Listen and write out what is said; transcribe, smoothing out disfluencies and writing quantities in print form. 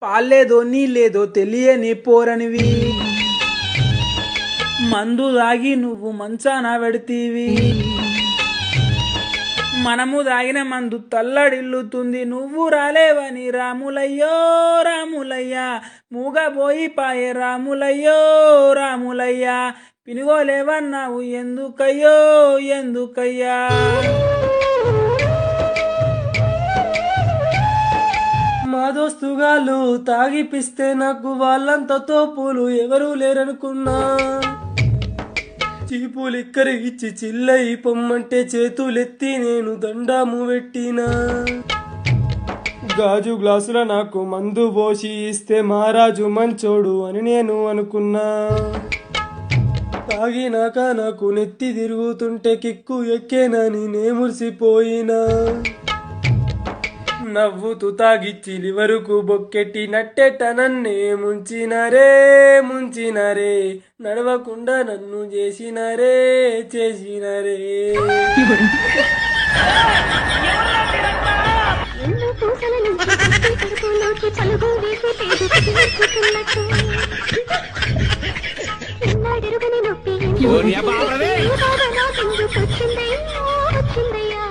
పాలేదో నీళ్ళేదో తెలియని పోరనివి, మందు దాగి నువ్వు మంచాన పెడితీవి, మనము దాగిన మందు తల్లడిల్లుతుంది, నువ్వు రాలేవని రాములయ్యో రాములయ్య, మూగబోయి పాయే రాములయ్యో రాములయ్య, పినుగోలేవన్నావు ఎందుకయ్యో ఎందుకయ్యా. మా దోస్తుగాళ్ళు తాగిపిస్తే నాకు వాళ్ళంతా తోపులు ఎవరూ లేరనుకున్నా, చీపులు ఇక్కరిగిచ్చి చిల్లయి పొమ్మంటే చేతులెత్తి నేను దండాము పెట్టినా, గాజు గ్లాసుల నాకు మందు పోసి ఇస్తే మహారాజు మంచోడు అని నేను అనుకున్నా, తాగినాక నాకు నెత్తి తిరుగుతుంటే కిక్కు ఎక్కేనని నే మురిసిపోయినా, నవ్వుతూ తాగిచ్చి లివరుకు బొక్కెట్టి నట్టెట నన్నే ముంచినరే ముంచినరే, నడవకుండా నన్ను చేసినరే చేసినరే. వచ్చిందయ్యా